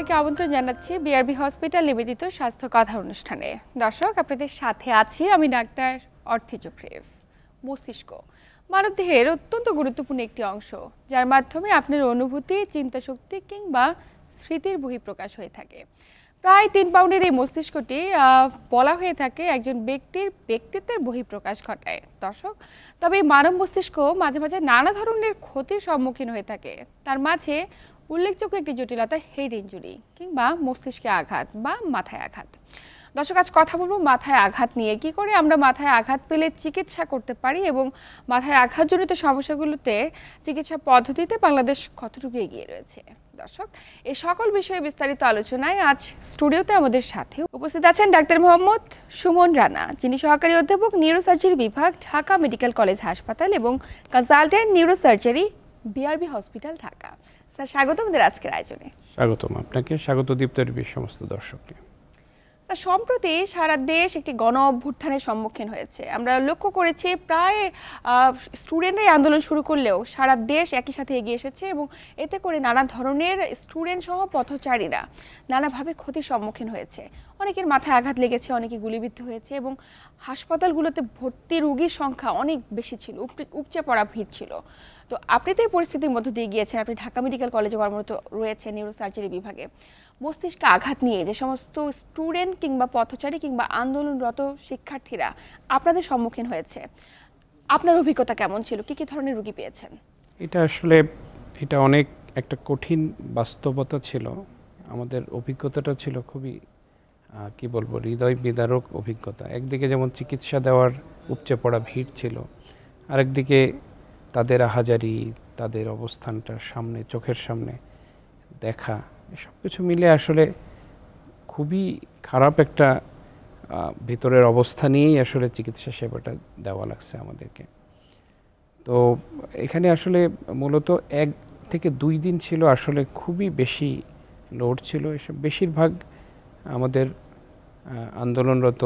সবাইকে আমন্ত্রণ জানাচ্ছি বিআরবি হসপিটাল নিবেদিত স্বাস্থ্য কথা অনুষ্ঠানে। দর্শক, আপনাদের সাথে আছি আমি ডাক্তার অর্থি চক্রেভ। মস্তিষ্ক মানবদেহের অত্যন্ত গুরুত্বপূর্ণ একটি অংশ, যার মাধ্যমে আপনার অনুভূতি, চিন্তাশক্তি কিংবা স্মৃতির বহিঃপ্রকাশ হয়ে থাকে। প্রায় 3 পাউন্ডের এই মস্তিষ্কটি বলা হয়ে থাকে একজন ব্যক্তির ব্যক্তিত্বের বহিঃপ্রকাশ ঘটায়। দর্শক, তবে এই মানব মস্তিষ্ক মাঝে মাঝে নানা ধরনের ক্ষতির সম্মুখীন হয়ে থাকে। তার মাঝে উল্লেখযোগ্য একটি জটিলতা হেড ইনজুরি কিংবা মস্তিষ্কে আঘাত বা মাথায় আঘাত। দর্শক, আজ কথা বলবো মাথায় আঘাত নিয়ে। কি করে আমরা মাথায় আঘাত পেলে চিকিৎসা করতে পারি এবং মাথায় আঘাতজনিত সমস্যাগুলোতে চিকিৎসা পদ্ধতিতে বাংলাদেশ কতটুকু এগিয়ে রয়েছে। দর্শক, এই সকল বিষয়ে বিস্তারিত আলোচনায় আজ স্টুডিওতে আমাদের সাথে উপস্থিত আছেন ডাক্তার মোহাম্মদ সুমন রানা, যিনি সহকারী অধ্যাপক নিউরোসার্জারি বিভাগ, ঢাকা মেডিকেল কলেজ হাসপাতাল এবং consultant neurosurgery, BRB hospital, Dhaka. Sir, স্বাগত আমাদের আজকের আয়োজনে। স্বাগতম আপনাকে, স্বাগত দীপ্তের সমস্ত দর্শককে। সম্প্রতি সারা দেশ একটি গণ অভ্যুত্থানের সম্মুখীন হয়েছে। আমরা লক্ষ্য করেছি প্রায় স্টুডেন্টরাই আন্দোলন শুরু করলেও সারা দেশ একই সাথে এগিয়ে এসেছে এবং এতে করে নানা ধরনের স্টুডেন্ট সহ পথচারীরা নানাভাবে ক্ষতির সম্মুখীন হয়েছে। অনেকের মাথায় আঘাত লেগেছে, অনেকে গুলিবিদ্ধ হয়েছে এবং হাসপাতালগুলোতে ভর্তি রোগীর সংখ্যা অনেক বেশি ছিল, উপচে পড়া ভিড় ছিল। তো আপনি তো এই পরিস্থিতির মধ্য দিয়ে গিয়েছেন, আপনি ঢাকা মেডিকেল কলেজে কর্মরত রয়েছে নিউরোসার্জারি বিভাগে। মস্তিষ্কে আঘাত নিয়ে যে সমস্ত স্টুডেন্ট কিংবা পথচারী কিংবা আন্দোলনরত শিক্ষার্থীরা আপনাদের সম্মুখীন হয়েছে, আপনার অভিজ্ঞতা কেমন ছিল? কি কি ধরনের রোগী পেয়েছেন? এটা অনেক একটা কঠিন বাস্তবতা ছিল। আমাদের অভিজ্ঞতাটা ছিল খুবই কি বলবো, হৃদয় বিদারক অভিজ্ঞতা। একদিকে যেমন চিকিৎসা দেওয়ার উপচে পড়া ভিড় ছিল, আরেকদিকে তাদের আহাজারি, তাদের অবস্থানটা সামনে, চোখের সামনে দেখা, সব কিছু মিলে আসলে খুবই খারাপ একটা ভিতরের অবস্থা নিয়েই আসলে চিকিৎসা সেবাটা দেওয়া লাগছে আমাদেরকে। তো এখানে আসলে মূলত 1 থেকে 2 দিন ছিল আসলে খুবই বেশি লোড ছিল। এসব বেশিরভাগ আমাদের আন্দোলনরত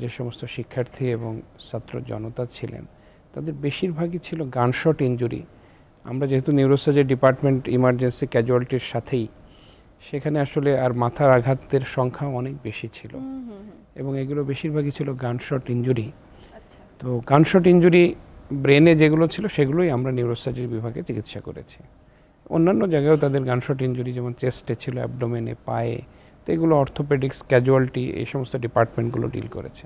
যে সমস্ত শিক্ষার্থী এবং ছাত্র জনতা ছিলেন, তাদের বেশিরভাগই ছিল গানশট ইনজুরি। আমরা যেহেতু নিউরোসার্জারি ডিপার্টমেন্ট ইমার্জেন্সি ক্যাজুয়ালিটির সাথেই, সেখানে আসলে আর মাথার আঘাতের সংখ্যা অনেক বেশি ছিল এবং এগুলো বেশিরভাগই ছিল গানশট ইনজুরি। তো গানশট ইনজুরি ব্রেনে যেগুলো ছিল সেগুলোই আমরা নিউরোসার্জারি বিভাগে চিকিৎসা করেছি। অন্যান্য জায়গায়ও তাদের গানশট ইনজুরি যেমন চেস্টে ছিল, অ্যাবডোমেনে, পায়ে, তো এগুলো অর্থোপেডিক্স, ক্যাজুয়ালিটি, এই সমস্ত ডিপার্টমেন্টগুলো ডিল করেছে।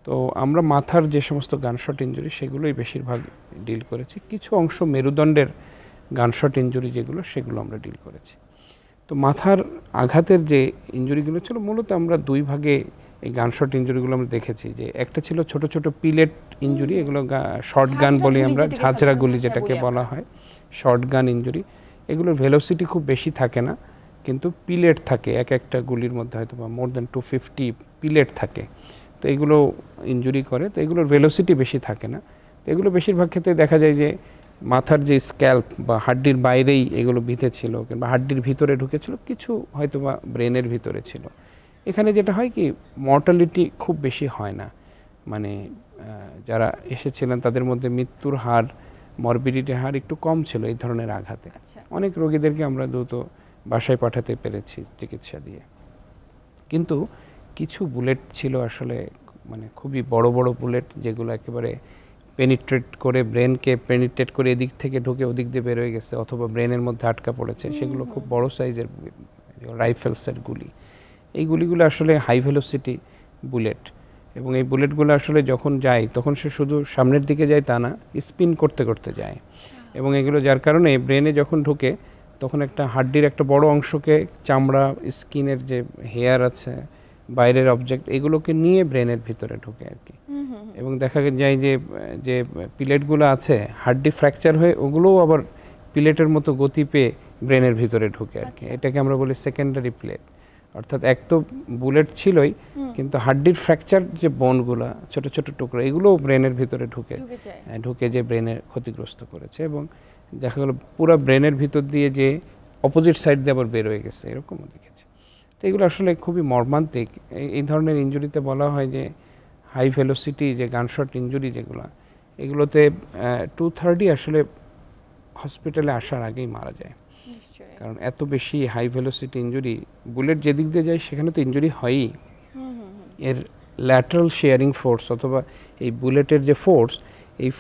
তো আমরা মাথার যে সমস্ত গানশট ইনজুরি সেগুলোই বেশিরভাগ ডিল করেছি। কিছু অংশ মেরুদণ্ডের গানশট ইনজুরি যেগুলো, সেগুলো আমরা ডিল করেছি। তো মাথার আঘাতের যে ইনজুরিগুলো ছিল, মূলত আমরা 2 ভাগে এই গানশট ইনজুরিগুলো আমরা দেখেছি। যে একটা ছিল ছোট ছোট পিলেট ইনজুরি, এগুলো শর্ট গান বলি আমরা, ঝাঁঝরা গুলি যেটাকে বলা হয়, শর্ট গান ইনজুরি। এগুলোর ভেলোসিটি খুব বেশি থাকে না, কিন্তু পিলেট থাকে, একটা গুলির মধ্যে হয়তো বা মোর দ্যান 250 পিলেট থাকে। তো এগুলো ইনজুরি করে, তো এগুলোর ভেলোসিটি বেশি থাকে না। তো এগুলো বেশিরভাগ ক্ষেত্রে দেখা যায় যে মাথার যে স্ক্যাল্প বা হাড্ডির বাইরেই এগুলো বিঁধে ছিল, কিংবা হাড্ডির ভিতরে ঢুকেছিল, কিছু হয়তো বা ব্রেনের ভিতরে ছিল। এখানে যেটা হয় কি, মর্টালিটি খুব বেশি হয় না, মানে যারা এসেছিলেন তাদের মধ্যে মৃত্যুর হার, মরবিডিটির হার একটু কম ছিল এই ধরনের আঘাতে। অনেক রোগীদেরকে আমরা দ্রুত বাসায় পাঠাতে পেরেছি চিকিৎসা দিয়ে। কিন্তু কিছু বুলেট ছিল আসলে, মানে খুবই বড় বড় বুলেট, যেগুলো একেবারে পেনিট্রেট করে, ব্রেনকে পেনিট্রেট করে এদিক থেকে ঢুকে ওদিক দিয়ে বেরোয় গেছে, অথবা ব্রেনের মধ্যে আটকা পড়েছে। সেগুলো খুব বড় সাইজের রাইফেলসের গুলি। এই গুলিগুলো আসলে হাই ভেলোসিটি বুলেট, এবং এই বুলেটগুলো আসলে যখন যায় তখন সে শুধু সামনের দিকে যায় তা না, স্পিন করতে করতে যায়। এবং এগুলো যার কারণে ব্রেনে যখন ঢুকে, তখন একটা হাড্ডির একটা বড় অংশকে, চামড়া, স্কিনের যে হেয়ার আছে, বাইরের অবজেক্ট, এগুলোকে নিয়ে ব্রেনের ভিতরে ঢুকে আর কি। এবং দেখা যায় যে যে পিলেটগুলো আছে, হাড্ডি ফ্র্যাকচার হয়ে ওগুলোও আবার পিলেটের মতো গতি পেয়ে ব্রেনের ভিতরে ঢুকে আর কি। এটাকে আমরা বলি সেকেন্ডারি প্লেট। অর্থাৎ এক তো বুলেট ছিলই, কিন্তু হাড্ডির ফ্র্যাকচার যে বোনগুলো, ছোট ছোট টুকরো, এগুলোও ব্রেনের ভিতরে ঢুকে যে ব্রেনের ক্ষতিগ্রস্ত করেছে। এবং দেখা গেলো পুরো ব্রেনের ভিতর দিয়ে যে অপোজিট সাইড দিয়ে আবার বের হয়ে গেছে, এরকমও দেখেছি। তো এগুলো আসলে খুবই মর্মান্তিক। এই ধরনের ইনজুরিতে বলা হয় যে হাই ভেলোসিটি যে গানশট ইনজুরি যেগুলো, এগুলোতে 2/3 আসলে হসপিটালে আসার আগেই মারা যায়। কারণ এত বেশি হাই ভেলোসিটি ইনজুরি, বুলেট যেদিক দিয়ে যায় সেখানে তো ইনজুরি হয়ই। এর ল্যাটারাল শেয়ারিং ফোর্স অথবা এই বুলেটের যে ফোর্স, এই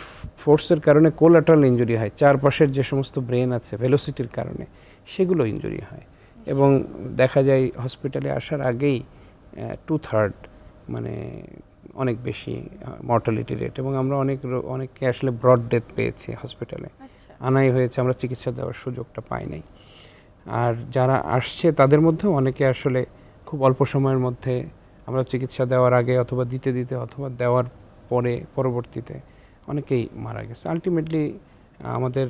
ফোর্সের কারণে কোল্যাটারাল ইনজুরি হয়, চারপাশের যে সমস্ত ব্রেন আছে ভেলোসিটির কারণে সেগুলো ইনজুরি হয়। এবং দেখা যায় হসপিটালে আসার আগেই 2/3 মানে অনেক বেশি মর্টালিটি রেট, এবং আমরা অনেককে আসলে ব্রড ডেথ পেয়েছি হসপিটালে, আনাই হয়েছে, আমরা চিকিৎসা দেওয়ার সুযোগটা পাই নাই। আর যারা আসছে তাদের মধ্যেও অনেকে আসলে খুব অল্প সময়ের মধ্যে আমরা চিকিৎসা দেওয়ার আগে অথবা দিতে দিতে অথবা দেওয়ার পরে পরবর্তীতে অনেকেই মারা গেছে। আলটিমেটলি আমাদের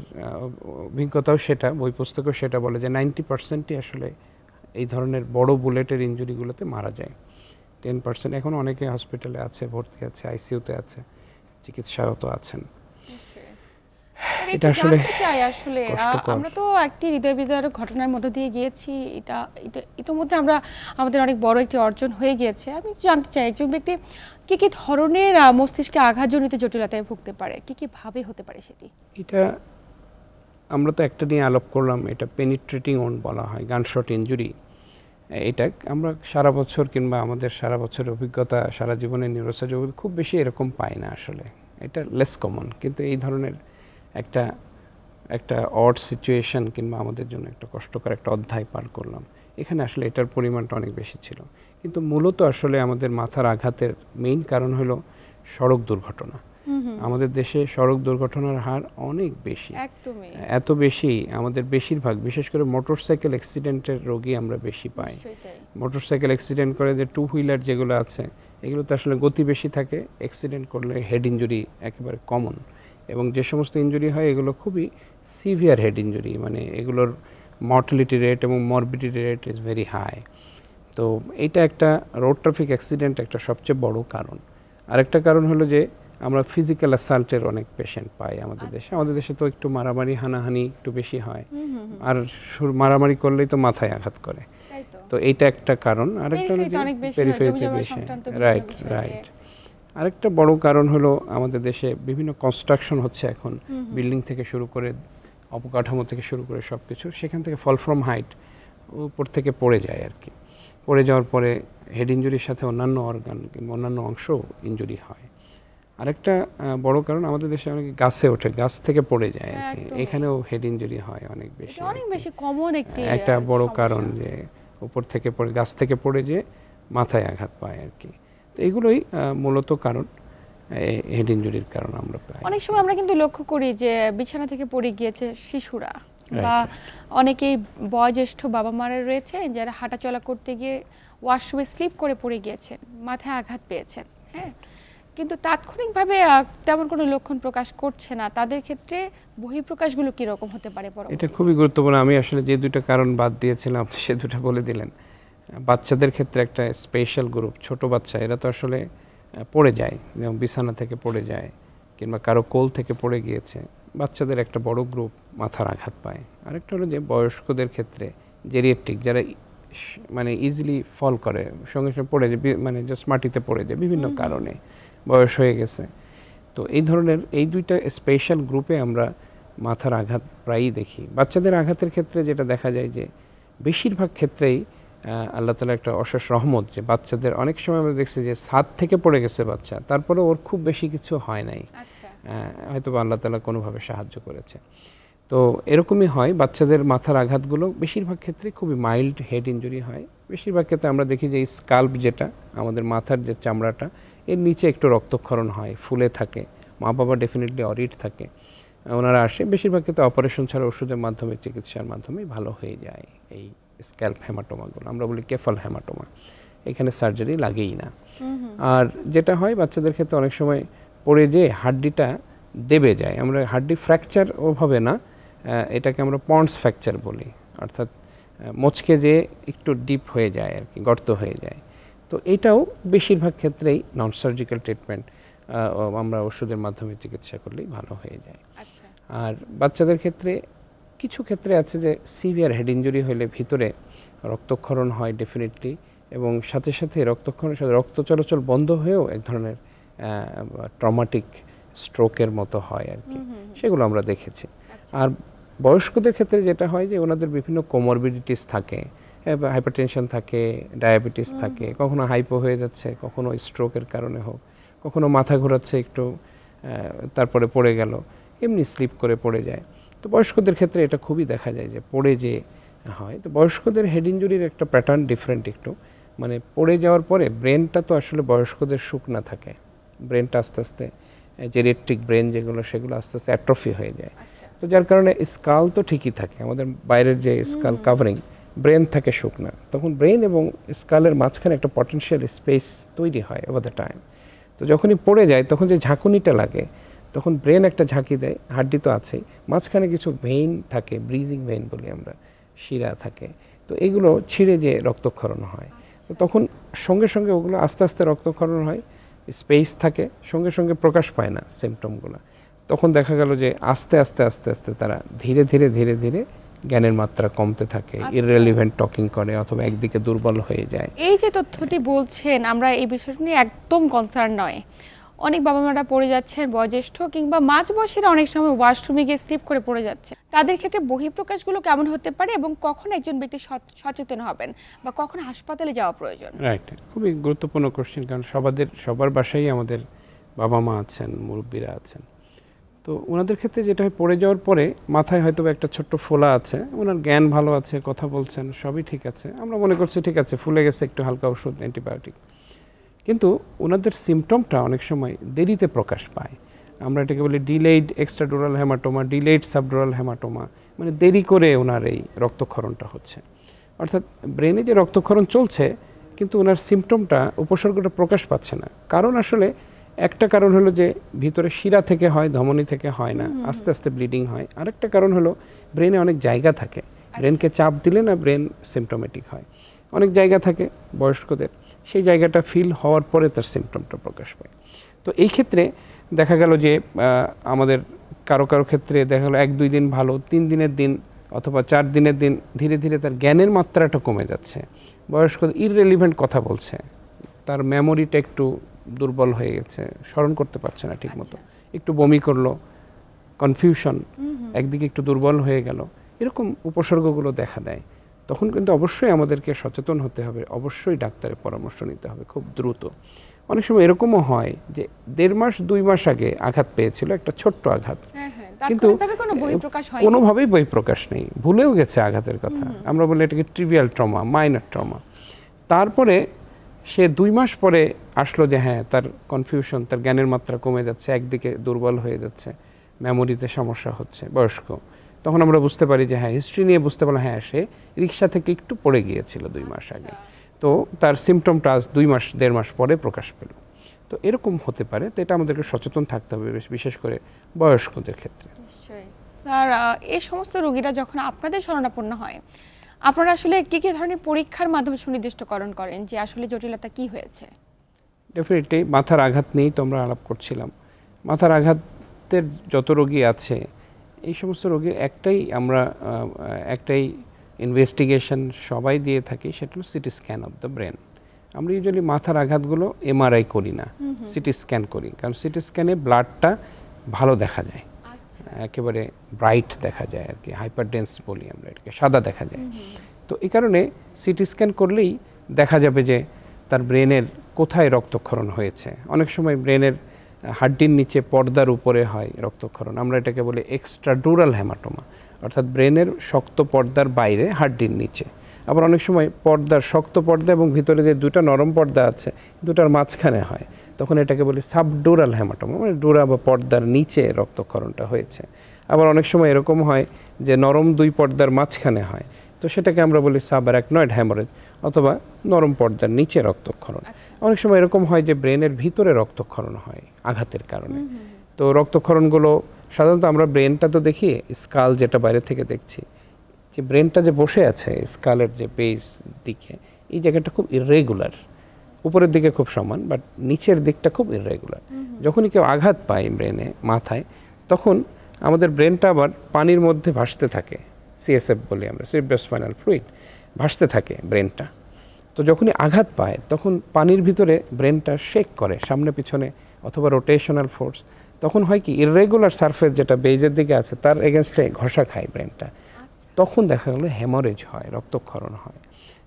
অভিজ্ঞতাও সেটা, বই পুস্তকেও সেটা বলে যে 90%ই আসলে এই ধরনের বড় বুলেটের ইনজুরিগুলোতে মারা যায়। 10% এখন অনেকে হসপিটালে আছে, ভর্তি আছে, আইসিইউতে আছে, চিকিৎসারত আছেন। এটা আসলে আমরা তো একটি হৃদয় বিদারক ঘটনার মধ্য দিয়ে গিয়েছি, এটা ইতিমধ্যে আমাদের অনেক বড় একটি অর্জন হয়ে গিয়েছে। আমি জানতে চাই একজন ব্যক্তি কি কি ধরনের মস্তিষ্কে আঘাতজনিত জটিলতায় ভুগতে পারে, কি কি ভাবে হতে পারে সেটি? এটা আমরা তো একটা নিয়ে আলাপ করলাম, এটা পেনিট্রেটিং ওন্ড বলা হয়, গানশট ইনজুরি। এটা আমরা সারা বছর কিংবা আমাদের সারা বছরের অভিজ্ঞতা, সারা জীবনের নিউরোসার্জারি খুব বেশি এরকম পাই না আসলে, এটা লেস কমন। কিন্তু এই ধরনের একটা অড সিচুয়েশন কিংবা আমাদের জন্য একটা কষ্টকর একটা অধ্যায় পার করলাম, এখানে আসলে এটার পরিমাণটা অনেক বেশি ছিল। কিন্তু মূলত আসলে আমাদের মাথার আঘাতের মেইন কারণ হলো সড়ক দুর্ঘটনা। আমাদের দেশে সড়ক দুর্ঘটনার হার অনেক বেশি, এত বেশি আমাদের বেশিরভাগ, বিশেষ করে মোটরসাইকেল অ্যাক্সিডেন্টের রোগী আমরা বেশি পাই। মোটরসাইকেল অ্যাক্সিডেন্ট করে যে 2 হুইলার যেগুলো আছে এগুলোতে আসলে গতি বেশি থাকে, অ্যাক্সিডেন্ট করলে হেড ইনজুরি একেবারে কমন। এবং যে সমস্ত ইনজুরি হয় এগুলো খুবই সিভিয়ার হেড ইনজুরি, মানে এগুলোর মর্টালিটি রেট এবং morbidity rate is very high. তো এইটা একটা রোড ট্রাফিক অ্যাক্সিডেন্ট একটা সবচেয়ে বড় কারণ। আরেকটা কারণ হলো যে আমরা ফিজিক্যাল অ্যাসাল্টের অনেক পেশেন্ট পাই আমাদের দেশে। আমাদের দেশে তো একটু মারামারি হানাহানি একটু বেশি হয়, আর মারামারি করলেই তো মাথায় আঘাত করে, তো এইটা একটা কারণ। আরেকটা পেরিফেরিতে বেশি, রাইট। আরেকটা বড় কারণ হলো আমাদের দেশে বিভিন্ন কনস্ট্রাকশন হচ্ছে এখন, বিল্ডিং থেকে শুরু করে অবকাঠামো থেকে শুরু করে সব কিছু, সেখান থেকে ফল ফ্রম হাইট উপর থেকে পড়ে যায় আর কি। পড়ে যাওয়ার পরে হেড ইনজুরির সাথে অন্যান্য অর্গান কিংবা অন্যান্য অংশও ইনজুরি হয়। আরেকটা বড় কারণ আমাদের দেশে অনেকে গাছে ওঠে, গাছ থেকে পড়ে যায় আর কি, এখানেও হেড ইনজুরি হয় অনেক বেশি কমন একটা বড় কারণ, যে উপর থেকে পড়ে, গাছ থেকে পড়ে যে মাথায় আঘাত পায় আর কি। তো এগুলোই মূলত কারণ, হেড ইনজুরির কারণ আমরা পাই। অনেক সময় আমরা কিন্তু লক্ষ্য করি যে বিছানা থেকে পড়ে গিয়েছে শিশুরা, বা অনেকেই বয়োজ্যেষ্ঠ বাবা মারা রয়েছে যারা হাঁটাচলা করতে গিয়ে ওয়াশরুমে স্লিপ করে পড়ে গিয়েছেন, মাথায় আঘাত পেয়েছেন, হ্যাঁ, কিন্তু তাৎক্ষণিকভাবে তেমন কোনো লক্ষণ প্রকাশ করছে না, তাদের ক্ষেত্রে বহিঃপ্রকাশগুলো কীরকম হতে পারে? এটা খুবই গুরুত্বপূর্ণ। আমি আসলে যে দুটো কারণ বাদ দিয়েছিলাম সে দুটো বলে দিলেন। বাচ্চাদের ক্ষেত্রে একটা স্পেশাল গ্রুপ, ছোট বাচ্চা, এরা তো আসলে পড়ে যায়, যেমন বিছানা থেকে পড়ে যায় কিংবা কারো কোল থেকে পড়ে গিয়েছে, বাচ্চাদের একটা বড় গ্রুপ মাথার আঘাত পায়। আরেকটা হলো যে বয়স্কদের ক্ষেত্রে জেরিয়াট্রিক, যারা মানে ইজিলি ফল করে, সঙ্গে সঙ্গে পড়ে যায়, মানে জাস্ট মাটিতে পড়ে যায় বিভিন্ন কারণে, বয়স হয়ে গেছে। তো এই ধরনের এই দুইটা স্পেশাল গ্রুপে আমরা মাথার আঘাত প্রায়ই দেখি। বাচ্চাদের আঘাতের ক্ষেত্রে যেটা দেখা যায় যে বেশিরভাগ ক্ষেত্রেই আল্লাহ তাআলা একটা অশেষ রহমত, যে বাচ্চাদের অনেক সময় আমরা দেখছি যে ছাদ থেকে পড়ে গেছে বাচ্চা, তারপরে ওর খুব বেশি কিছু হয় নাই, হয়তো আল্লাহ তাআলা কোনোভাবে সাহায্য করেছে। তো এরকমই হয়, বাচ্চাদের মাথার আঘাতগুলো বেশিরভাগ ক্ষেত্রে খুবই মাইল্ড হেড ইনজুরি হয়। বেশিরভাগ ক্ষেত্রে আমরা দেখি যে এই স্কাল্প, যেটা আমাদের মাথার যে চামড়াটা, এর নিচে একটু রক্তক্ষরণ হয়, ফুলে থাকে, মা বাবা ডেফিনেটলি অরিড থাকে, ওনারা আসে, বেশিরভাগ ক্ষেত্রে অপারেশন ছাড়া ওষুধের মাধ্যমে, চিকিৎসার মাধ্যমে ভালো হয়ে যায় এই স্ক্যাল্প হেমাটোমাগুলো, আমরা বলি কেফাল হেমাটোমা, এখানে সার্জারি লাগেই না। আর যেটা হয় বাচ্চাদের ক্ষেত্রে অনেক সময় পড়ে যেয়ে হাড্ডিটা দেবে যায়, আমরা হাড্ডি ফ্র্যাকচার ওভাবে না, এটাকে আমরা পন্ডস ফ্র্যাকচার বলি, অর্থাৎ মচকে যে একটু ডিপ হয়ে যায় আর কি, গর্ত হয়ে যায়। তো এটাও বেশিরভাগ ক্ষেত্রেই নন সার্জিক্যাল ট্রিটমেন্ট, আমরা ওষুধের মাধ্যমে চিকিৎসা করলেই ভালো হয়ে যায়। আর বাচ্চাদের ক্ষেত্রে কিছু ক্ষেত্রে আছে যে সিভিয়ার হেড ইনজুরি হলে ভিতরে রক্তক্ষরণ হয় ডেফিনেটলি, এবং সাথে সাথে রক্তক্ষরণের সাথে রক্ত চলাচল বন্ধ হয়েও এক ধরনের ট্রমাটিক স্ট্রোকের মতো হয় আর কি, সেগুলো আমরা দেখেছি। আর বয়স্কদের ক্ষেত্রে যেটা হয় যে ওনাদের বিভিন্ন কোমরবিডিটিস থাকে, হাইপারটেনশন থাকে, ডায়াবেটিস থাকে, কখনো হাইপো হয়ে যাচ্ছে, কখনো স্ট্রোকের কারণে হোক, কখনো মাথা ঘোরাচ্ছে একটু, তারপরে পড়ে গেল, এমনি স্লিপ করে পড়ে যায়। তো বয়স্কদের ক্ষেত্রে এটা খুবই দেখা যায় যে পড়ে যে হয়। তো বয়স্কদের হেড ইনজুরির একটা প্যাটার্ন ডিফারেন্ট একটু, মানে পড়ে যাওয়ার পরে ব্রেনটা তো আসলে বয়স্কদের শুকনা থাকে, ব্রেনটা আস্তে আস্তে জেরিয়াট্রিক ব্রেন যেগুলো সেগুলো আস্তে আস্তে অ্যাট্রফি হয়ে যায়। তো যার কারণে স্কাল তো ঠিকই থাকে, আমাদের বাইরের যে স্কাল কাভারিং, ব্রেন থাকে শুকনা, তখন ব্রেন এবং স্কালের মাঝখানে একটা পটেনশিয়াল স্পেস তৈরি হয় ওভার দ্য টাইম। তো যখনই পড়ে যায় তখন যে ঝাঁকুনিটা লাগে, তখন ব্রেন একটা ঝাঁকি দেয়, হাড্ডি তো আছেই, মাঝখানে কিছু ভেইন থাকে, ব্রিজিং ভেইন বলি আমরা, শিরা থাকে, তো এগুলো ছিঁড়ে যে রক্তক্ষরণ হয়। তো তখন সঙ্গে সঙ্গে ওগুলো আস্তে আস্তে রক্তক্ষরণ হয়, স্পেস থাকে, সঙ্গে সঙ্গে প্রকাশ পায় না সিমটমগুলো। তখন দেখা গেল যে আস্তে আস্তে আস্তে আস্তে তারা ধীরে ধীরে ধীরে ধীরে জ্ঞানের মাত্রা কমতে থাকে, ইররেলিভেন্ট টকিং করে, অথবা একদিকে দুর্বল হয়ে যায়। এই যে তথ্যটি বলছেন, আমরা এই বিষয়টি নিয়ে একদম কনসার্ন নয়। অনেক বাবা মারা পড়ে যাচ্ছেন, বয়োজ্যেষ্ঠ কিংবা মাঝ বয়সীরা অনেক সময় ওয়াশরুমে গিয়ে স্লিপ করে পড়ে যাচ্ছে। তাদের ক্ষেত্রে বহিঃপ্রকাশগুলো কেমন হতে পারে এবং কখন একজন ব্যক্তি সচেতন হবেন বা কখন হাসপাতালে যাওয়া প্রয়োজন? রাইট, খুবই গুরুত্বপূর্ণ কোশ্চেন, কারণ সবার বাসায় আমাদের বাবা মা আছেন, মুরব্বীরা আছেন। তো ওনাদের ক্ষেত্রে যেটা হয়, পড়ে যাওয়ার পরে মাথায় হয়তো একটা ছোট্ট ফোলা আছে, ওনার জ্ঞান ভালো আছে, কথা বলছেন, সবই ঠিক আছে, আমরা মনে করছি ঠিক আছে, ফুলে গেছে, একটু হালকা ওষুধ, অ্যান্টিবায়োটিক। কিন্তু ওনাদের সিমটমটা অনেক সময় দেরিতে প্রকাশ পায়। আমরা এটাকে বলি delayed extradural haematoma, delayed subdural haematoma, মানে দেরি করে ওনার এই রক্তক্ষরণটা হচ্ছে। অর্থাৎ ব্রেনে যে রক্তক্ষরণ চলছে কিন্তু ওনার সিমটমটা, উপসর্গটা প্রকাশ পাচ্ছে না। কারণ আসলে একটা কারণ হলো যে ভিতরে শিরা থেকে হয়, ধমনী থেকে হয় না, আস্তে আস্তে ব্লিডিং হয়। আরেকটা কারণ হলো ব্রেনে অনেক জায়গা থাকে, ব্রেনকে চাপ দিলে না ব্রেন সিমটোমেটিক হয়। অনেক জায়গা থাকে বয়স্কদের, সেই জায়গাটা ফিল হওয়ার পরে তার সিমটমটা প্রকাশ পায়। তো এই ক্ষেত্রে দেখা গেল যে আমাদের কারো ক্ষেত্রে দেখা গেলো 1-2 দিন ভালো, 3 দিনের দিন অথবা 4 দিনের দিন ধীরে ধীরে তার জ্ঞানের মাত্রাটা কমে যাচ্ছে, বয়স্ক ইররেলিভেন্ট কথা বলছে, তার মেমোরিটা একটু দুর্বল হয়ে গেছে, স্মরণ করতে পারছে না ঠিকমতো, একটু বমি করলো, কনফিউশন, একদিকে একটু দুর্বল হয়ে গেল, এরকম উপসর্গগুলো দেখা দেয়। তখন কিন্তু অবশ্যই আমাদেরকে সচেতন হতে হবে, অবশ্যই ডাক্তারের পরামর্শ নিতে হবে খুব দ্রুত। অনেক সময় এরকমও হয় যে 1.5 মাস 2 মাস আগে আঘাত পেয়েছিল, একটা ছোট্ট আঘাত, কিন্তু কোনোভাবেই বহিঃপ্রকাশ নেই, ভুলেও গেছে আঘাতের কথা, আমরা বলি এটাকে ট্রিভিয়াল ট্রমা, মাইনর ট্রমা। তারপরে সে 2 মাস পরে আসলো যে হ্যাঁ, তার কনফিউশন, তার জ্ঞানের মাত্রা কমে যাচ্ছে, একদিকে দুর্বল হয়ে যাচ্ছে, মেমোরিতে সমস্যা হচ্ছে, বয়স্ক। তখন আমরা বুঝতে পারি যে হ্যাঁ, হিস্ট্রি নিয়ে বুঝতে পারলাম হ্যাঁ, সে রিক্সা থেকে একটু পড়ে গিয়েছিল 2 মাস আগে, তো তার সিমটমটা আজ 2 মাস 1.5 মাস পরে প্রকাশ পেল। তো এরকম হতে পারে, তো এটা আমাদেরকে সচেতন থাকতে হবে, বিশেষ করে বয়স্কদের ক্ষেত্রে। নিশ্চয়ই স্যার, এই সমস্ত রোগীরা যখন আপনাদের শরণাপন্ন হয়, আপনারা আসলে কি কি ধরনের পরীক্ষার মাধ্যমে সুনির্দিষ্টকরণ করেন যে আসলে জটিলতা কি হয়েছে? ডেফিনেটলি মাথার আঘাত নিয়েই তো আমরা আলাপ করছিলাম। মাথার আঘাতের যত রোগী আছে, এই সমস্ত রোগীর একটাই ইনভেস্টিগেশন সবাই দিয়ে থাকি, সেটা হলো CT scan of the brain. আমরা ইউজুয়ালি মাথার আঘাতগুলো এমআরআই করি না, সিটি স্ক্যান করি, কারণ সিটি স্ক্যানে ব্লাডটা ভালো দেখা যায়, একেবারে ব্রাইট দেখা যায় আর কি, হাইপারডেন্স বলি আমরা এটাকে, সাদা দেখা যায়। তো এই কারণে সিটি স্ক্যান করলেই দেখা যাবে যে তার ব্রেনের কোথায় রক্তক্ষরণ হয়েছে। অনেক সময় ব্রেনের হাড্ডির নিচে, পর্দার উপরে হয় রক্তক্ষরণ, আমরা এটাকে বলি এক্সট্রাডুরাল হেমাটোমা, অর্থাৎ ব্রেনের শক্ত পর্দার বাইরে, হাড্ডির নিচে। আবার অনেক সময় পর্দার, শক্ত পর্দা এবং ভিতরে যে 2টা নরম পর্দা আছে, 2টার মাঝখানে হয়, তখন এটাকে বলি সাবডুরাল হেমাটোমা, মানে ডুরা বা পর্দার নিচে রক্তক্ষরণটা হয়েছে। আবার অনেক সময় এরকম হয় যে নরম 2 পর্দার মাঝখানে হয়, তো সেটাকে আমরা বলি সাবঅ্যারাকনয়েড হ্যামারেজ, অথবা নরম পর্দার নিচে রক্তক্ষরণ। অনেক সময় এরকম হয় যে ব্রেনের ভিতরে রক্তক্ষরণ হয় আঘাতের কারণে। তো রক্তক্ষরণগুলো সাধারণত আমরা ব্রেনটা তো দেখি, স্কাল যেটা বাইরে থেকে দেখছি, যে ব্রেনটা যে বসে আছে স্কালের যে বেস দিকে, এই জায়গাটা খুব ইররেগুলার, উপরের দিকে খুব সমান, বাট নিচের দিকটা খুব ইররেগুলার। যখনই কেউ আঘাত পায় ব্রেনে, মাথায়, তখন আমাদের ব্রেনটা আবার পানির মধ্যে ভাসতে থাকে, সিএসএফ বলি আমরা, সেরিব্রোস্পাইনাল ফ্লুইড, ভাসতে থাকে ব্রেনটা। তো যখনই আঘাত পায় তখন পানির ভিতরে ব্রেনটা শেক করে সামনে পিছনে, অথবা রোটেশনাল ফোর্স, তখন হয় কি ইররেগুলার সারফেস যেটা বেজের দিকে আছে তার এগেনস্টে ঘষা খায় ব্রেনটা, তখন দেখা গেলো হেমোরেজ হয়, রক্তক্ষরণ হয়,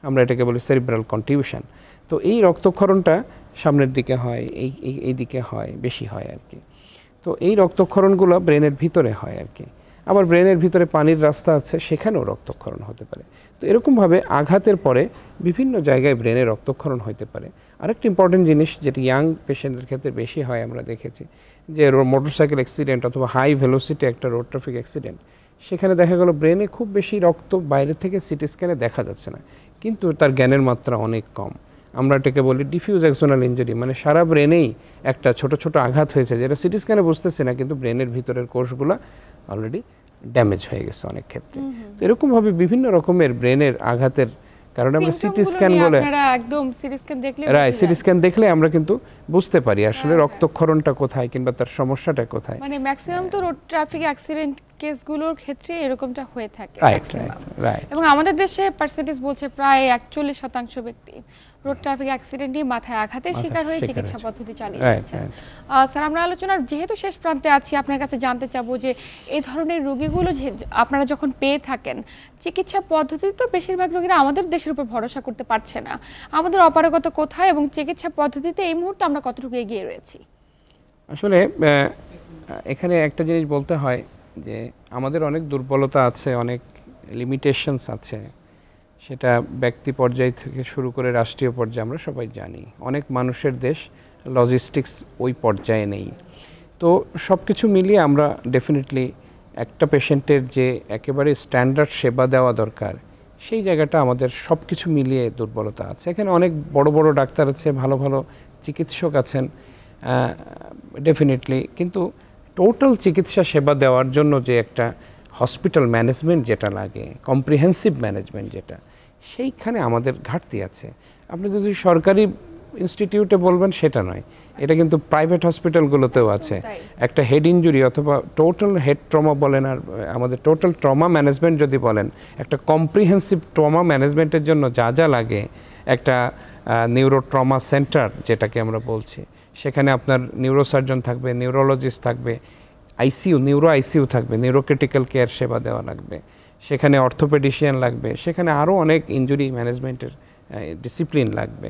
আমরা এটাকে বলি সেরিব্রাল কন্টিউশন। তো এই রক্তক্ষরণটা সামনের দিকে হয়, এই দিকে হয়, বেশি হয় আর কি। তো এই রক্তক্ষরণগুলো ব্রেনের ভিতরে হয় আর কি। আবার ব্রেনের ভিতরে পানির রাস্তা আছে, সেখানেও রক্তক্ষরণ হতে পারে। তো এরকমভাবে আঘাতের পরে বিভিন্ন জায়গায় ব্রেনে রক্তক্ষরণ হতে পারে। আরেকটি ইম্পর্টেন্ট জিনিস যেটি ইয়াং পেশেন্টদের ক্ষেত্রে বেশি হয় আমরা দেখেছি, যে মোটরসাইকেল অ্যাক্সিডেন্ট অথবা হাই ভেলোসিটি একটা রোড ট্রাফিক অ্যাক্সিডেন্ট, সেখানে দেখা গেল ব্রেনে খুব বেশি রক্ত বাইরে থেকে সিটি স্ক্যানে দেখা যাচ্ছে না, কিন্তু তার জ্ঞানের মাত্রা অনেক কম। আমরা এটাকে বলি ডিফিউজ অ্যাক্সোনাল ইনজুরি, মানে সারা ব্রেনেই একটা ছোট ছোট আঘাত হয়েছে যেটা সিটি স্ক্যানে বুঝতেছে না, কিন্তু ব্রেনের ভিতরের কোষগুলো অলরেডি ড্যামেজ হয়ে গেছে অনেক ক্ষেত্রে। তো এরকমভাবে বিভিন্ন রকমের ব্রেনের আঘাতের কারণে আমরা সিটি স্ক্যান বলে, একদম সিটি স্ক্যান দেখলে, রাইট, সিটি স্ক্যান দেখলে আমরা কিন্তু বুঝতে পারি আসলে রক্তক্ষরণটা কোথায় কিংবা তার সমস্যাটা কোথায়। মানে ম্যাক্সিমাম তো রোড ট্রাফিক অ্যাক্সিডেন্ট কেসগুলোর ক্ষেত্রে এরকমটা হয়ে থাকে। রাইট। এবং আমাদের দেশে পার্সেন্টেজ বলছে প্রায় 41% ব্যক্তি রোড ট্রাফিক অ্যাক্সিডেন্টে মাথায় আঘাতের শিকার হয়ে চিকিৎসা পদ্ধতি চালিয়ে যাচ্ছে। স্যার, আমরা আলোচনার যেহেতু শেষ প্রান্তে আছি, আপনার কাছে জানতে চাবো যে এই ধরনের রোগীগুলো যে আপনারা যখন পেয়ে থাকেন, চিকিৎসা পদ্ধতি তো বেশিরভাগ রোগীরা আমাদের দেশের উপর ভরসা করতে পারছে না, আমাদের অপারগতা কোথায় এবং চিকিৎসা পদ্ধতিতে এই মুহূর্তে আমরা কতটুকু এগিয়ে রয়েছি? আসলে এখানে একটা জিনিস বলতে হয় যে আমাদের অনেক দুর্বলতা আছে, অনেক লিমিটেশনস আছে, সেটা ব্যক্তি পর্যায় থেকে শুরু করে রাষ্ট্রীয় পর্যায়ে আমরা সবাই জানি। অনেক মানুষের দেশ, লজিস্টিক্স ওই পর্যায়ে নেই। তো সব কিছু মিলিয়ে আমরা ডেফিনেটলি একটা পেশেন্টের যে একেবারে স্ট্যান্ডার্ড সেবা দেওয়া দরকার, সেই জায়গাটা আমাদের সব কিছু মিলিয়ে দুর্বলতা আছে। এখানে অনেক বড় বড় ডাক্তার আছে, ভালো ভালো চিকিৎসক আছেন ডেফিনেটলি, কিন্তু টোটাল চিকিৎসা সেবা দেওয়ার জন্য যে একটা হসপিটাল ম্যানেজমেন্ট যেটা লাগে, কম্প্রিহেন্সিভ ম্যানেজমেন্ট যেটা, সেইখানে আমাদের ঘাটতি আছে। আপনি যদি সরকারি ইনস্টিটিউটে বলবেন সেটা নয়, এটা কিন্তু প্রাইভেট হসপিটালগুলোতেও আছে। একটা হেড ইনজুরি অথবা টোটাল হেড ট্রমা বলেন, আর আমাদের টোটাল ট্রমা ম্যানেজমেন্ট যদি বলেন, একটা কম্প্রিহেন্সিভ ট্রমা ম্যানেজমেন্টের জন্য যা যা লাগে, একটা নিউরো ট্রমা সেন্টার যেটাকে আমরা বলছি, সেখানে আপনার নিউরোসার্জন থাকবে, নিউরোলজিস্ট থাকবে, আইসিইউ, নিউরো আইসিইউ থাকবে, নিউরোক্রিটিক্যাল কেয়ার সেবা দেওয়া লাগবে, সেখানে অর্থোপেডিশিয়ান লাগবে, সেখানে আরও অনেক ইনজুরি ম্যানেজমেন্টের ডিসিপ্লিন লাগবে,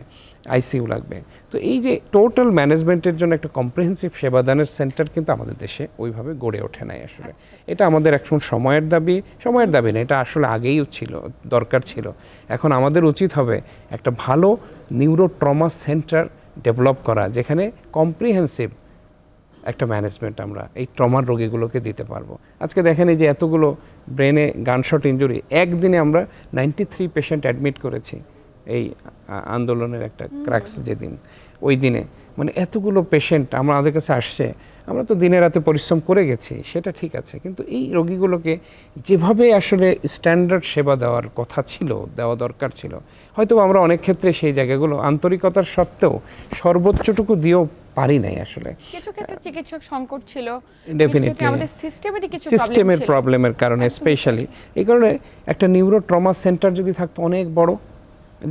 আইসিইউ লাগবে। তো এই যে টোটাল ম্যানেজমেন্টের জন্য একটা কম্প্রিহেন্সিভ সেবাদানের সেন্টার কিন্তু আমাদের দেশে ওইভাবে গড়ে ওঠে নাই আসলে। এটা আমাদের এখন সময়ের দাবি না, এটা আসলে আগেই ছিল, দরকার ছিল। এখন আমাদের উচিত হবে একটা ভালো নিউরো ট্রমা সেন্টার ডেভেলপ করা, যেখানে কম্প্রিহেন্সিভ একটা ম্যানেজমেন্ট আমরা এই ট্রমার রোগীগুলোকে দিতে পারবো। আজকে দেখেন এই যে এতগুলো ব্রেনে গানশট ইনজুরি, একদিনে আমরা 93 পেশেন্ট অ্যাডমিট করেছি এই আন্দোলনের একটা ক্র্যাক্স যেদিন, ওই দিনে মানে এতগুলো পেশেন্ট আমাদের কাছে আসছে। আমরা তো দিনে রাতে পরিশ্রম করে গেছি, সেটা ঠিক আছে, কিন্তু এই রোগীগুলোকে যেভাবে আসলে স্ট্যান্ডার্ড সেবা দেওয়ার কথা ছিল, দেওয়া দরকার ছিল, হয়তো আমরা অনেক ক্ষেত্রে সেই জায়গাগুলো আন্তরিকতার সত্ত্বেও সর্বোচ্চটুকু দিয়েও পারি নাই আসলে। কিছু ক্ষেত্রে চিকিৎসক সংকট ছিল, ডেফিনেটলি আমাদের সিস্টেমের প্রবলেমের কারণে, স্পেশালি এই কারণে একটা নিউরো ট্রমা সেন্টার যদি থাকতো অনেক বড়,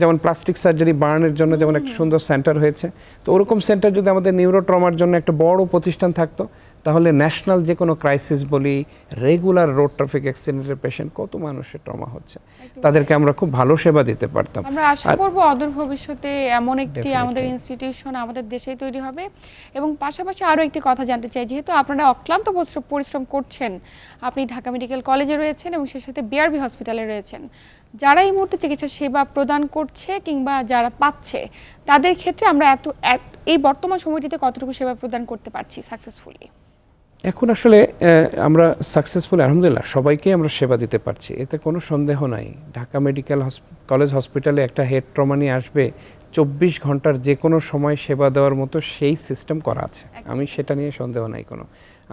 যেমন প্লাস্টিক সার্জারি বার্নের জন্য যেমন একটা সুন্দর সেন্টার হয়েছে, তো ওরকম সেন্টার যদি আমাদের নিউরো ট্রমার জন্য একটা বড় প্রতিষ্ঠান থাকতো, তাহলে ন্যাশনাল যে কোনো ক্রাইসিস বলি, রেগুলার রোড ট্রাফিক অ্যাক্সিডেন্টের পেশেন্ট কত মানুষের ট্রমা হচ্ছে, তাদেরকে আমরা খুব ভালো সেবা দিতে পারতাম। আমরা আশা করব অদূর ভবিষ্যতে এমন একটি আমাদের ইনস্টিটিউশন আমাদের দেশেই তৈরি হবে। এবং পাশাপাশি আরও একটি কথা জানতে চাই, যেহেতু আপনারা অক্লান্ত পরিশ্রম করছেন, আপনি ঢাকা মেডিকেল কলেজে রয়েছেন এবং সেই সাথে বিআরবি হসপিটালে রয়েছেন, যারা এই মুহূর্তে চিকিৎসা সেবা প্রদান করছে কিংবা যারা পাচ্ছে, তাদের ক্ষেত্রে আমরা এই বর্তমান সময়টিতে কতটুকু সেবা প্রদান করতে পারছি সাকসেসফুলি? এখন আসলে আমরা সাকসেসফুল আলহামদুলিল্লাহ, সবাইকে আমরা সেবা দিতে পারছি, এতে কোনো সন্দেহ নাই। ঢাকা মেডিকেল কলেজ হসপিটালে একটা হেড ট্রমা নিয়ে আসবে, 24 ঘন্টার যে কোনো সময় সেবা দেওয়ার মতো সেই সিস্টেম করা আছে, আমি সেটা নিয়ে সন্দেহ নাই কোনো।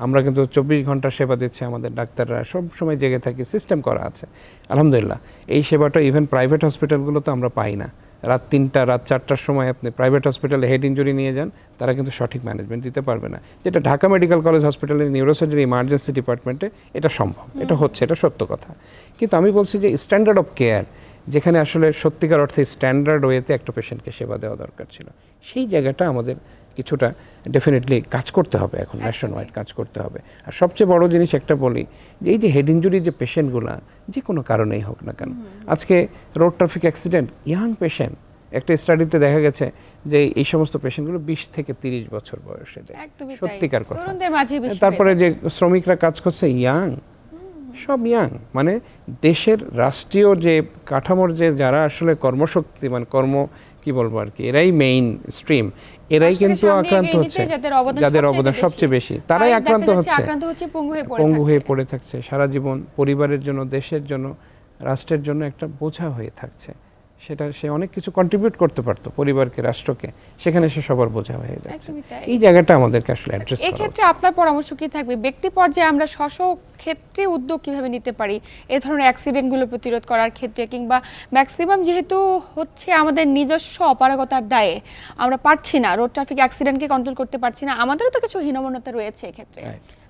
আমরা কিন্তু 24 ঘন্টা সেবা দিচ্ছি, আমাদের ডাক্তাররা সব সময় জেগে থাকি, সিস্টেম করা আছে আলহামদুলিল্লাহ। এই সেবাটা ইভেন প্রাইভেট হসপিটালগুলো তো আমরা পাই না। রাত 3টা রাত 4টার সময় আপনি প্রাইভেট হসপিটালে হেড ইনজুরি নিয়ে যান, তারা কিন্তু সঠিক ম্যানেজমেন্ট দিতে পারবে না, যেটা ঢাকা মেডিকেল কলেজ হসপিটালের নিউরোসার্জারি ইমার্জেন্সি ডিপার্টমেন্টে এটা সম্ভব, এটা হচ্ছে, এটা সত্য কথা। কিন্তু আমি বলছি যে স্ট্যান্ডার্ড অফ কেয়ার, যেখানে আসলে সত্যিকার অর্থে স্ট্যান্ডার্ড ওয়েতে একটা পেশেন্টকে সেবা দেওয়া দরকার ছিল, সেই জায়গাটা আমাদের কিছুটা ডেফিনেটলি কাজ করতে হবে, এখন ন্যাশন ওয়াইড কাজ করতে হবে। আর সবচেয়ে বড় জিনিস একটা বলি যে এই যে হেড ইঞ্জুরি যে পেশেন্টগুলো যে কোনো কারণেই হোক না কেন, আজকে road traffic accident young patient, একটা স্টাডিতে দেখা গেছে যে এই সমস্ত পেশেন্টগুলো 20 থেকে 30 বছর বয়সে দেয়, সত্যিকার কথা। তারপরে যে শ্রমিকরা কাজ করছে ইয়াং, সব ইয়াং, মানে দেশের রাষ্ট্রীয় যে কাঠামোর যে যারা আসলে কর্মশক্তি মানে কর্ম কি বলবো আর কি, এরাই মেইন স্ট্রিম, এরাই কিন্তু আক্রান্ত হচ্ছে, যাদের অবদান সবচেয়ে বেশি তারাই আক্রান্ত হচ্ছে, পঙ্গু হয়ে পড়ে থাকছে সারা জীবন, পরিবারের জন্য, দেশের জন্য, রাষ্ট্রের জন্য একটা বোঝা হয়ে থাকছে। সেটা সে অনেক কিছু কন্ট্রিবিউট করতে পারতো পরিবারকে, রাষ্ট্রকে, সেখানে সে সবার বোঝা হয়ে যাচ্ছে। এই জায়গাটা আমাদেরকে আসলে অ্যাড্রেস করা। এক্ষেত্রে আপনার পরামর্শ কি থাকবে, ব্যক্তি পর্যায়ে আমরা স্ব ক্ষেত্রে উদ্যোগ কিভাবে নিতে পারি এই ধরনের অ্যাক্সিডেন্টগুলো প্রতিরোধ করার ক্ষেত্রে, কিংবা ম্যাক্সিমাম যেহেতু হচ্ছে আমাদের নিজস্ব অপারগতার দায়ে আমরা পারছি না, রোড ট্রাফিক অ্যাক্সিডেন্টকে কন্ট্রোল করতে পারছি না, আমাদেরও তো কিছু হীনমন্যতা রয়েছে এক্ষেত্রে,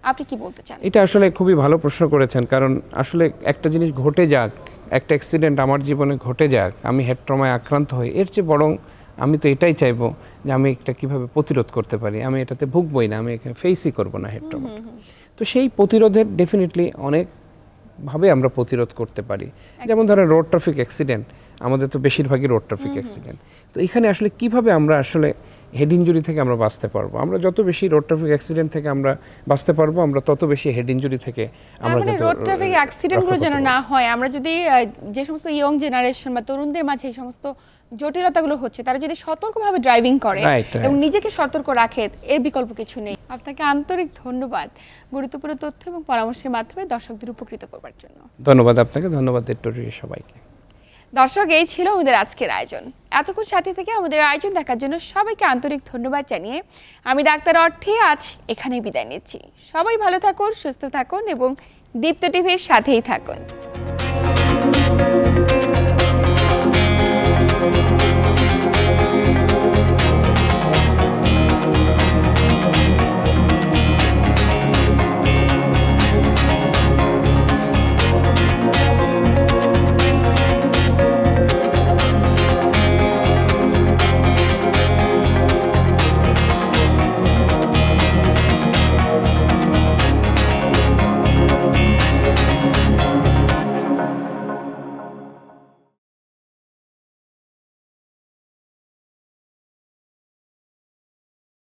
আপনি কি বলতে চান? এটা আসলে খুবই ভালো প্রশ্ন করেছেন, কারণ আসলে একটা জিনিস ঘটে যাক, একটা অ্যাক্সিডেন্ট আমার জীবনে ঘটে যাক, আমি হেড ট্রমায় আক্রান্ত হই, এর চেয়ে বরং আমি তো এটাই চাইবো যে আমি এটা কিভাবে প্রতিরোধ করতে পারি, আমি এটাতে ভুগবই না, আমি এখানে ফেসই করবো না হেড ট্রমা। তো সেই প্রতিরোধের ডেফিনেটলি অনেকভাবে আমরা প্রতিরোধ করতে পারি। যেমন ধরেন রোড ট্রাফিক অ্যাক্সিডেন্ট, আমাদের তো বেশিরভাগই রোড ট্রাফিক অ্যাক্সিডেন্ট, তো এখানে আসলে কিভাবে আমরা আসলে হেড ইঞ্জুরি থেকে আমরা বাঁচতে পারবো, আমরা যত বেশি রোড ট্রাফিক অ্যাক্সিডেন্ট থেকে আমরা বাঁচতে পারবো, আমরা তত বেশি হেড ইঞ্জুরি থেকে আমরা কিন্তু রোড ট্রাফিক অ্যাক্সিডেন্টগুলো যেন না হয়, আমরা যদি যে সমস্ত ইয়ং জেনারেশন বা তরুণদের মাঝে এই সমস্ত জটিলতাগুলো হচ্ছে তারা যদি সতর্কভাবে ড্রাইভিং করে এবং নিজেকে সতর্ক রাখে, এর বিকল্প কিছু নেই। আপনাকে আন্তরিক ধন্যবাদ গুরুত্বপূর্ণ তথ্য এবং পরামর্শের মাধ্যমে দর্শকদের উপকৃত করবার জন্য। ধন্যবাদ আপনাকে, ধন্যবাদ সবাইকে। দর্শক, এই ছিল আমাদের আজকের আয়োজন। এতক্ষণ সাথে থেকে আমাদের আয়োজন দেখার জন্য সবাইকে আন্তরিক ধন্যবাদ জানিয়ে আমি ডাক্তার অর্থী আজ এখানেই বিদায় নিচ্ছি। সবাই ভালো থাকুন, সুস্থ থাকুন এবং দীপ্ত টিভির সাথেই থাকুন।